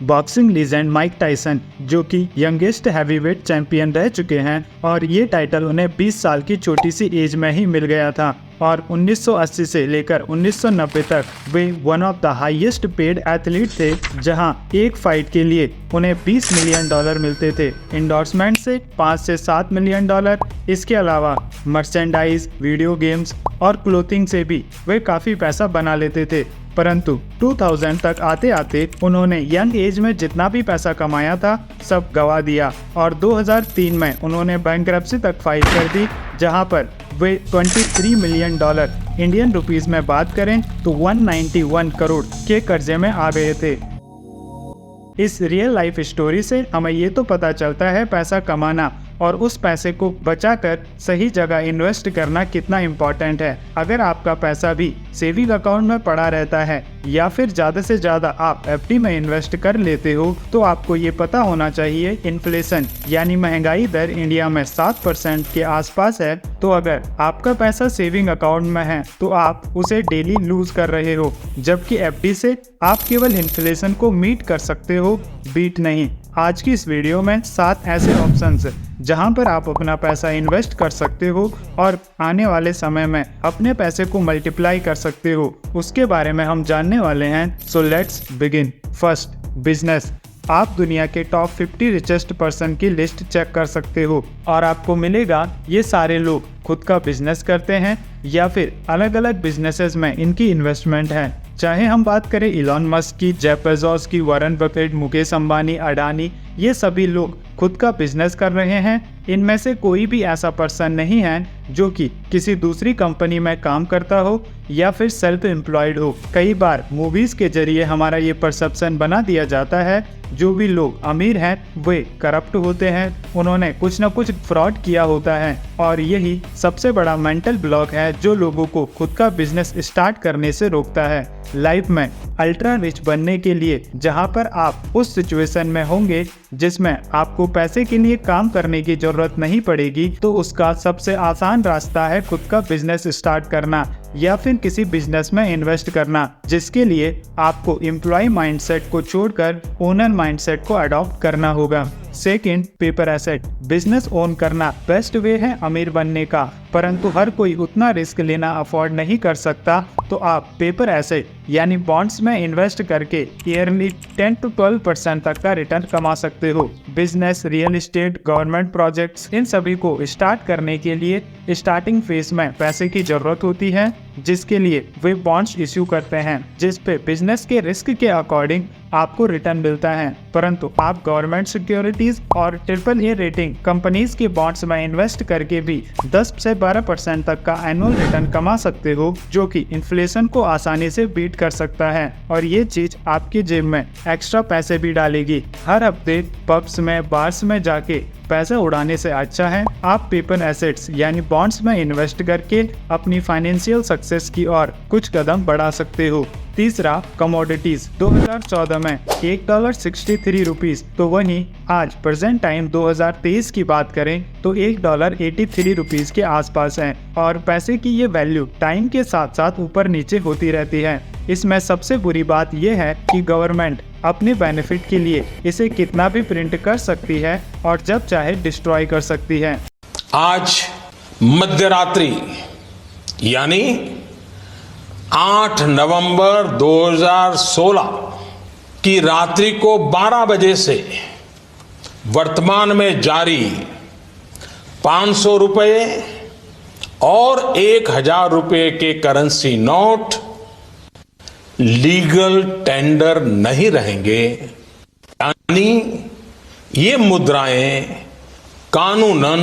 Boxing legend Mike Tyson, जो कि youngest heavyweight champion रह चुके हैं, और ये टाइटल उन्हें 20 साल की छोटी सी एज में ही मिल गया था। और 1980 से लेकर 1990 तक वे one of the highest paid athlete थे, जहां एक फाइट के लिए उन्हें $20 मिलियन मिलते थे। इंडोर्समेंट से $5 से $7 मिलियन। इसके अलावा मर्चेंडाइज, वीडियो गेम्स और क्लोथिंग से भी वे काफ़ी पैसा बना लेते थे। परंतु 2000 तक आते आते उन्होंने यंग एज में जितना भी पैसा कमाया था सब गवा दिया, और 2003 में उन्होंने बैंकरप्सी तक फाइल कर दी, जहां पर वे $23 मिलियन इंडियन रुपीस में बात करें तो 191 करोड़ के कर्जे में आ गए थे। इस रियल लाइफ स्टोरी से हमें ये तो पता चलता है पैसा कमाना और उस पैसे को बचाकर सही जगह इन्वेस्ट करना कितना इम्पोर्टेंट है। अगर आपका पैसा भी सेविंग अकाउंट में पड़ा रहता है या फिर ज़्यादा से ज़्यादा आप एफडी में इन्वेस्ट कर लेते हो, तो आपको ये पता होना चाहिए इन्फ्लेशन यानी महंगाई दर इंडिया में 7% के आसपास है। तो अगर आपका पैसा सेविंग अकाउंट में है तो आप उसे डेली लूज कर रहे हो, जबकि एफडी से आप केवल इन्फ्लेशन को मीट कर सकते हो, बीट नहीं। आज की इस वीडियो में 7 ऐसे ऑप्शंस जहां पर आप अपना पैसा इन्वेस्ट कर सकते हो और आने वाले समय में अपने पैसे को मल्टीप्लाई कर सकते हो, उसके बारे में हम जानने वाले हैं। So let's begin. First, business. आप दुनिया के टॉप 50 रिचेस्ट पर्सन की लिस्ट चेक कर सकते हो और आपको मिलेगा ये सारे लोग खुद का बिजनेस करते हैं या फिर अलग अलग बिजनेसेस में इनकी इन्वेस्टमेंट है। चाहे हम बात करें इलॉन मस्क की, जेफ बेजोस की, वॉरेन बफेट, मुकेश अंबानी, अडानी, ये सभी लोग खुद का बिजनेस कर रहे हैं। इनमें से कोई भी ऐसा पर्सन नहीं है जो कि किसी दूसरी कंपनी में काम करता हो या फिर सेल्फ एम्प्लॉयड हो। कई बार मूवीज के जरिए हमारा ये परसेप्शन बना दिया जाता है जो भी लोग अमीर हैं वे करप्ट होते हैं, उन्होंने कुछ न कुछ फ्रॉड किया होता है, और यही सबसे बड़ा मेंटल ब्लॉक है जो लोगों को खुद का बिजनेस स्टार्ट करने से रोकता है। लाइफ में अल्ट्रा रिच बनने के लिए जहां पर आप उस सिचुएशन में होंगे जिसमें आपको पैसे के लिए काम करने की जरूरत नहीं पड़ेगी, तो उसका सबसे आसान रास्ता है खुद का बिजनेस स्टार्ट करना या फिर किसी बिजनेस में इन्वेस्ट करना, जिसके लिए आपको एम्प्लॉय माइंडसेट को छोड़कर ओनर माइंडसेट को अडॉप्ट करना होगा। Second, paper asset. Business own करना बेस्ट वे है अमीर बनने का, परंतु हर कोई उतना रिस्क लेना अफोर्ड नहीं कर सकता, तो आप पेपर एसेट यानी बॉन्ड्स में इन्वेस्ट करके ईयरली 10 to 12% तक का रिटर्न कमा सकते हो। Business, real estate, government projects, इन सभी को स्टार्ट करने के लिए स्टार्टिंग फेज में पैसे की जरूरत होती है, जिसके लिए वे बॉन्ड्स इश्यू करते हैं, जिस पे बिजनेस के रिस्क के अकॉर्डिंग आपको रिटर्न मिलता है। परंतु आप गवर्नमेंट सिक्योरिटीज और AAA रेटिंग कंपनीज के बॉन्ड्स में इन्वेस्ट करके भी 10 से 12% तक का एनुअल रिटर्न कमा सकते हो, जो कि इन्फ्लेशन को आसानी से बीट कर सकता है, और ये चीज आपकी जेब में एक्स्ट्रा पैसे भी डालेगी। हर हफ्ते पब्स में, बार्स में जाके पैसा उड़ाने से अच्छा है आप पेपर एसेट्स यानी बॉन्ड्स में इन्वेस्ट करके अपनी फाइनेंशियल सक्सेस की ओर कुछ कदम बढ़ा सकते हो। तीसरा, कमोडिटीज। 2014 में $1.63, तो वहीं आज प्रेजेंट टाइम 2023 की बात करें तो $1.83 के आसपास है, और पैसे की ये वैल्यू टाइम के साथ साथ ऊपर नीचे होती रहती है। इसमें सबसे बुरी बात यह है कि गवर्नमेंट अपने बेनिफिट के लिए इसे कितना भी प्रिंट कर सकती है और जब चाहे डिस्ट्रॉय कर सकती है। आज मध्यरात्रि यानी 8 नवंबर 2016 की रात्रि को 12 बजे से वर्तमान में जारी 500 रुपये और 1000 रुपये के करेंसी नोट लीगल टेंडर नहीं रहेंगे, यानी ये मुद्राएं कानूनन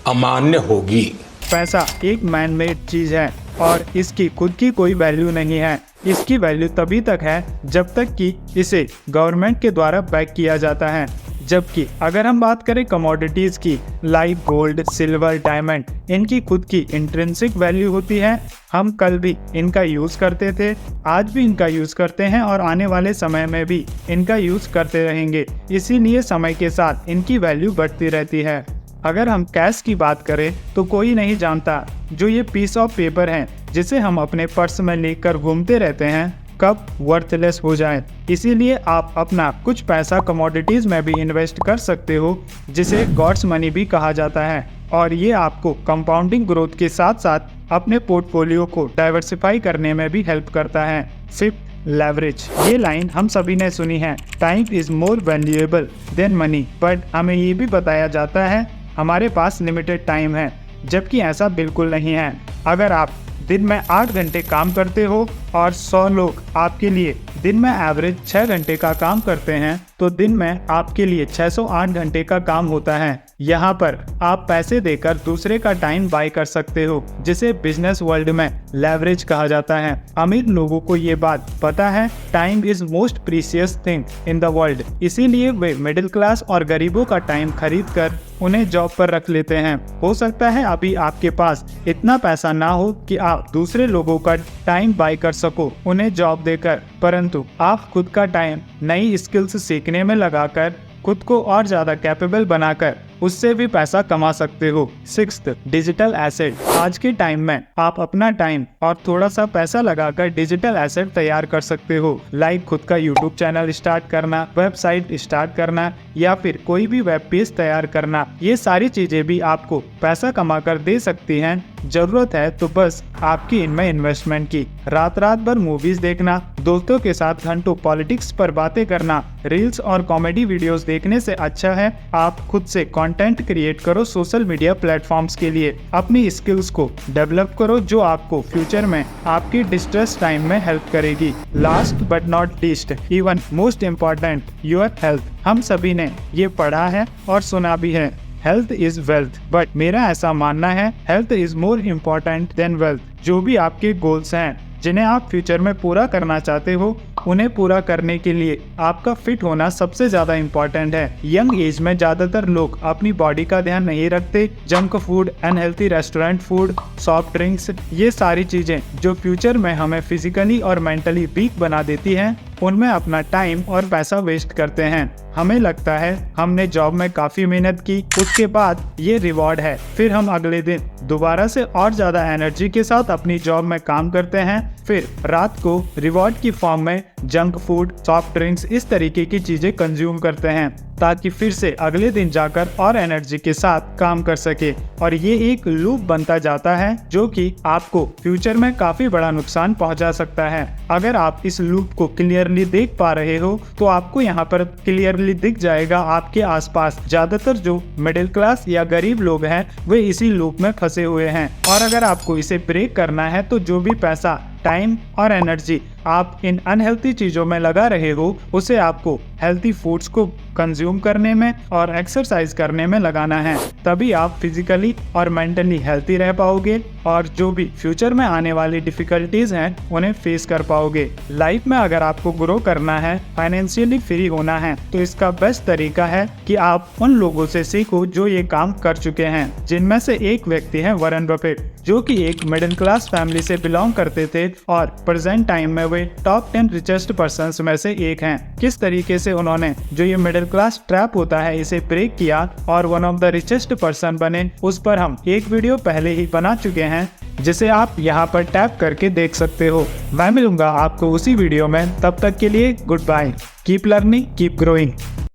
अमान्य होगी। पैसा एक मैन मेड चीज है और इसकी खुद की कोई वैल्यू नहीं है। इसकी वैल्यू तभी तक है जब तक कि इसे गवर्नमेंट के द्वारा बैक किया जाता है, जबकि अगर हम बात करें कमोडिटीज की, लाइक गोल्ड, सिल्वर, डायमंड, इनकी खुद की इंट्रिंसिक वैल्यू होती है। हम कल भी इनका यूज करते थे, आज भी इनका यूज करते हैं और आने वाले समय में भी इनका यूज करते रहेंगे, इसीलिए समय के साथ इनकी वैल्यू बढ़ती रहती है। अगर हम कैश की बात करें तो कोई नहीं जानता जो ये पीस ऑफ पेपर है जिसे हम अपने पर्स में लेकर घूमते रहते हैं, कब वर्थलेस हो जाए। इसीलिए आप अपना कुछ पैसा कमोडिटीज में भी इन्वेस्ट कर सकते हो, जिसे गॉड्स मनी भी कहा जाता है, और ये आपको कंपाउंडिंग ग्रोथ के साथ साथ अपने पोर्टफोलियो को डाइवर्सिफाई करने में भी हेल्प करता है। Fifth, leverage. ये लाइन हम सभी ने सुनी है, time is more valuable then money, but हमें ये भी बताया जाता है हमारे पास लिमिटेड टाइम है, जबकि ऐसा बिल्कुल नहीं है। अगर आप दिन में 8 घंटे काम करते हो और 100 लोग आपके लिए दिन में एवरेज 6 घंटे का काम करते हैं, तो दिन में आपके लिए 608 घंटे का काम होता है। यहाँ पर आप पैसे देकर दूसरे का टाइम बाय कर सकते हो, जिसे बिजनेस वर्ल्ड में लेवरेज कहा जाता है। अमीर लोगों को ये बात पता है, time is most precious thing in the world, इसीलिए वे मिडिल क्लास और गरीबों का टाइम खरीद कर उन्हें जॉब पर रख लेते हैं। हो सकता है अभी आपके पास इतना पैसा ना हो कि आप दूसरे लोगों का टाइम बाय कर सको उन्हें जॉब देकर, परंतु आप खुद का टाइम नई स्किल्स सीखने में लगाकर खुद को और ज्यादा कैपेबल बनाकर उससे भी पैसा कमा सकते हो। Sixth, digital asset. आज के टाइम में आप अपना टाइम और थोड़ा सा पैसा लगाकर डिजिटल एसेट तैयार कर सकते हो, लाइक खुद का यूट्यूब चैनल स्टार्ट करना, वेबसाइट स्टार्ट करना, या फिर कोई भी वेब पेज तैयार करना। ये सारी चीजें भी आपको पैसा कमा कर दे सकती हैं। जरूरत है तो बस आपकी इनमें इन्वेस्टमेंट की। रात भर मूवीज देखना, दोस्तों के साथ घंटों पॉलिटिक्स पर बातें करना, रील्स और कॉमेडी वीडियोस देखने से अच्छा है आप खुद से कंटेंट क्रिएट करो सोशल मीडिया प्लेटफॉर्म्स के लिए। अपनी स्किल्स को डेवलप करो जो आपको फ्यूचर में आपकी डिस्ट्रेस टाइम में हेल्प करेगी। Last but not least, even most important, your health. हम सभी ने ये पढ़ा है और सुना भी है, हेल्थ इज वेल्थ, बट मेरा ऐसा मानना है health is more important then wealth. जो भी आपके गोल्स हैं जिन्हें आप फ्यूचर में पूरा करना चाहते हो, उन्हें पूरा करने के लिए आपका फिट होना सबसे ज्यादा इम्पोर्टेंट है। यंग एज में ज्यादातर लोग अपनी बॉडी का ध्यान नहीं रखते। Junk food, unhealthy restaurant food, soft drinks, ये सारी चीजें जो फ्यूचर में हमें फिजिकली और मेंटली वीक बना देती हैं, उनमें अपना टाइम और पैसा वेस्ट करते हैं। हमें लगता है हमने जॉब में काफी मेहनत की, उसके बाद ये रिवॉर्ड है, फिर हम अगले दिन दोबारा से और ज्यादा एनर्जी के साथ अपनी जॉब में काम करते हैं, फिर रात को रिवॉर्ड की फॉर्म में जंक फूड, सॉफ्ट ड्रिंक्स, इस तरीके की चीजें कंज्यूम करते हैं ताकि फिर से अगले दिन जाकर और एनर्जी के साथ काम कर सके। और ये एक लूप बनता जाता है जो कि आपको फ्यूचर में काफी बड़ा नुकसान पहुंचा सकता है। अगर आप इस लूप को क्लियरली देख पा रहे हो तो आपको यहाँ पर क्लियरली दिख जाएगा आपके आसपास ज्यादातर जो मिडिल क्लास या गरीब लोग हैं वे इसी लूप में फंसे हुए हैं। और अगर आपको इसे ब्रेक करना है तो जो भी पैसा, टाइम और एनर्जी आप इन अनहेल्थी चीजों में लगा रहे हो, उसे आपको हेल्थी फूड्स को कंज्यूम करने में और एक्सरसाइज करने में लगाना है। तभी आप फिजिकली और मेंटली हेल्थी रह पाओगे और जो भी फ्यूचर में आने वाली डिफिकल्टीज हैं उन्हें फेस कर पाओगे। लाइफ में अगर आपको ग्रो करना है, फाइनेंशियली फ्री होना है, तो इसका बेस्ट तरीका है कि आप उन लोगों से सीखो जो ये काम कर चुके हैं, जिनमें से एक व्यक्ति है वॉरेन बफेट, जो कि एक मिडिल क्लास फैमिली से बिलोंग करते थे और प्रेजेंट टाइम में वे टॉप 10 रिचेस्ट पर्सन्स में से एक हैं। किस तरीके से उन्होंने जो ये मिडिल क्लास ट्रैप होता है इसे ब्रेक किया और one of the richest person बने, उस पर हम एक वीडियो पहले ही बना चुके हैं, जिसे आप यहाँ पर टैप करके देख सकते हो। मैं मिलूंगा आपको उसी वीडियो में, तब तक के लिए good bye. Keep learning, keep growing.